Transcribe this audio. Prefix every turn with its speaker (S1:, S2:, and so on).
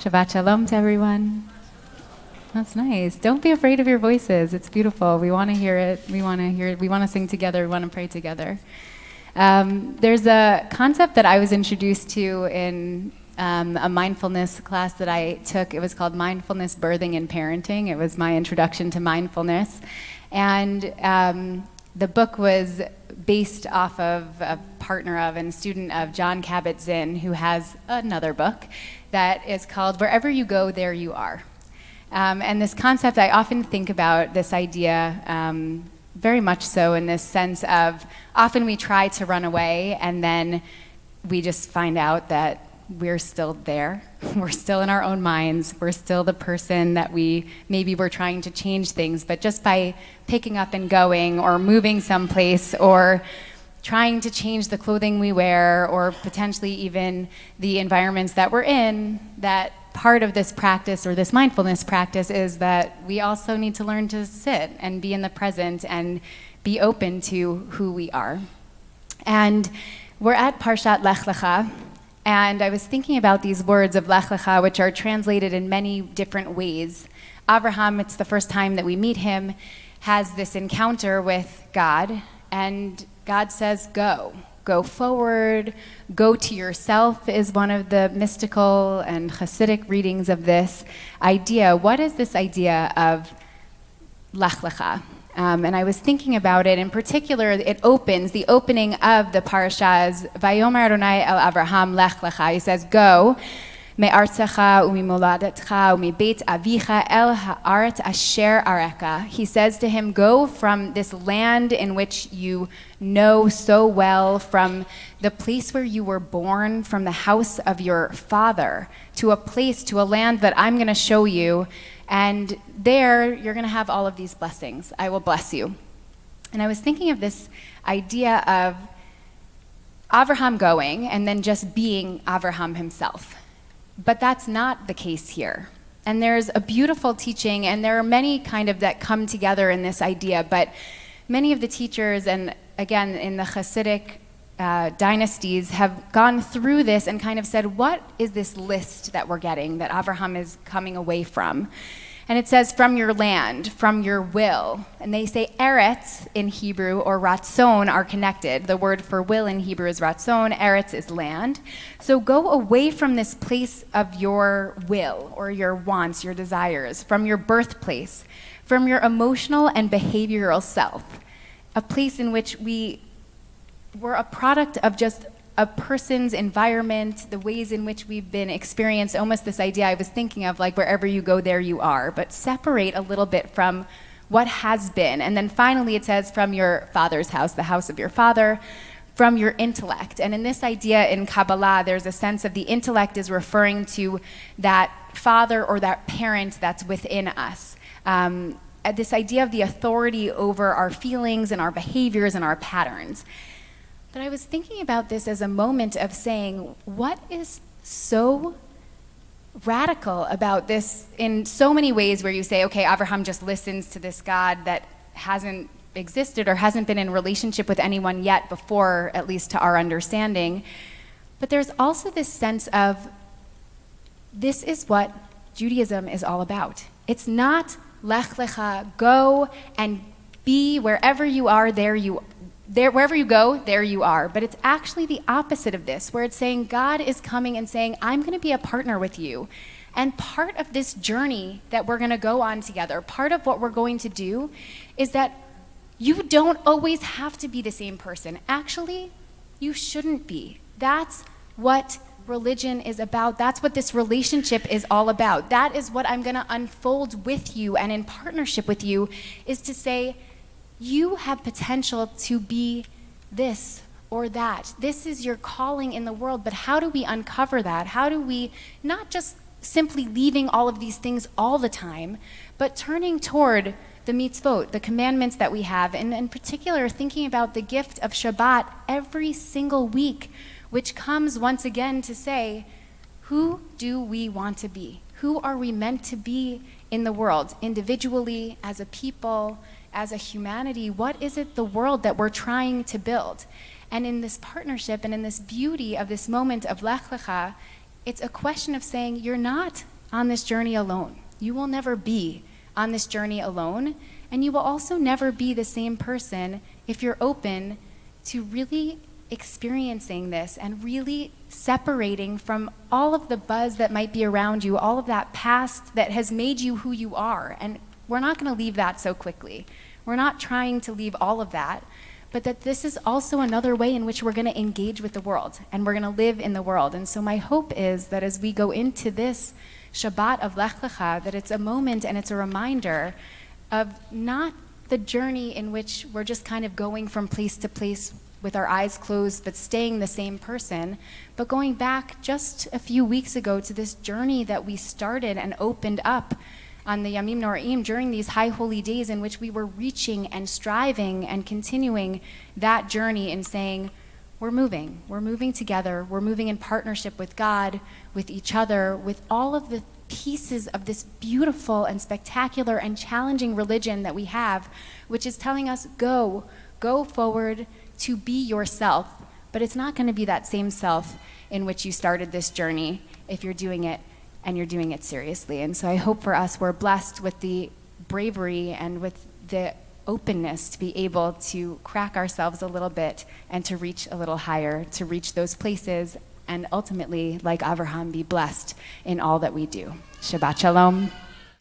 S1: Shabbat shalom to everyone. That's nice. Don't be afraid of your voices. It's beautiful. We want to hear it. We want to hear it. We want to sing together. We want to pray together. There's a concept that I was introduced to in a mindfulness class that I took. It was called Mindfulness Birthing and Parenting. It was my introduction to mindfulness. And the book was based off of a partner of and student of John Kabat-Zinn, who has another book that is called Wherever You Go, There You Are. And this concept, I often think about this idea very much so in this sense of often we try to run away and then we just find out that we're still there. We're still in our own minds. We're still the person that maybe we're trying to change things, but just by picking up and going or moving someplace or trying to change the clothing we wear or potentially even the environments that we're in, that part of this practice or this mindfulness practice is that we also need to learn to sit and be in the present and be open to who we are. And we're at Parshat Lech Lecha, and I was thinking about these words of Lech Lecha, which are translated in many different ways. Avraham, it's the first time that we meet him, has this encounter with God, and God says, go forward, go to yourself is one of the mystical and Hasidic readings of this idea. What is this idea of Lech Lecha? And I was thinking about it. In particular, the opening of the parasha is Vayomer Adonai el Avraham Lech Lecha. He says, go, me'artzecha u'mimoladecha u'mibeit avicha el ha'aretz asher areka. He says to him, go from this land in which you know so well, from the place where you were born, from the house of your father, to a land that I'm going to show you, and there you're going to have all of these blessings. I will bless you. And I was thinking of this idea of Avraham going and then just being Avraham himself. But that's not the case here. And there's a beautiful teaching, and there are many kind of that come together in this idea, but many of the teachers, and again, in the Hasidic dynasties, have gone through this and kind of said, what is this list that we're getting that Avraham is coming away from? And it says, from your land, from your will. And they say Eretz in Hebrew or Ratzon are connected. The word for will in Hebrew is Ratzon, Eretz is land. So go away from this place of your will or your wants, your desires, from your birthplace, from your emotional and behavioral self, a place in which we're a product of just a person's environment, the ways in which we've been experienced, almost this idea I was thinking of, like wherever you go, there you are, but separate a little bit from what has been. And then finally it says from your father's house, the house of your father, from your intellect. And in this idea in Kabbalah, there's a sense of the intellect is referring to that father or that parent that's within us. This idea of the authority over our feelings and our behaviors and our patterns. But I was thinking about this as a moment of saying, what is so radical about this in so many ways where you say, okay, Avraham just listens to this God that hasn't existed or hasn't been in relationship with anyone yet before, at least to our understanding. But there's also this sense of this is what Judaism is all about. It's not Lech Lecha, go and be wherever you are, wherever you go, there you are. But it's actually the opposite of this, where it's saying God is coming and saying, I'm going to be a partner with you. And part of this journey that we're going to go on together, part of what we're going to do is that you don't always have to be the same person. Actually, you shouldn't be. That's what religion is about. That's what this relationship is all about. That is what I'm going to unfold with you and in partnership with you, is to say, you have potential to be this or that. This is your calling in the world, but how do we uncover that? How do we not just simply leaving all of these things all the time, but turning toward the mitzvot, the commandments that we have, and in particular thinking about the gift of Shabbat every single week, which comes once again to say, who do we want to be? Who are we meant to be in the world, individually, as a people, as a humanity? What is it, the world that we're trying to build? And in this partnership and in this beauty of this moment of Lech Lecha, it's a question of saying, you're not on this journey alone. You will never be on this journey alone, and you will also never be the same person if you're open to really experiencing this and really separating from all of the buzz that might be around you, all of that past that has made you who you are. And we're not going to leave that so quickly. We're not trying to leave all of that, but that this is also another way in which we're going to engage with the world and we're going to live in the world. And so my hope is that as we go into this Shabbat of Lech Lecha, that it's a moment and it's a reminder of not the journey in which we're just kind of going from place to place with our eyes closed, but staying the same person, but going back just a few weeks ago to this journey that we started and opened up on the Yamim Noraim during these high holy days in which we were reaching and striving and continuing that journey and saying, we're moving together, we're moving in partnership with God, with each other, with all of the pieces of this beautiful and spectacular and challenging religion that we have, which is telling us, go forward to be yourself, but it's not going to be that same self in which you started this journey if you're doing it and you're doing it seriously. And so I hope for us, we're blessed with the bravery and with the openness to be able to crack ourselves a little bit and to reach a little higher, to reach those places, and ultimately, like Avraham, be blessed in all that we do. Shabbat Shalom.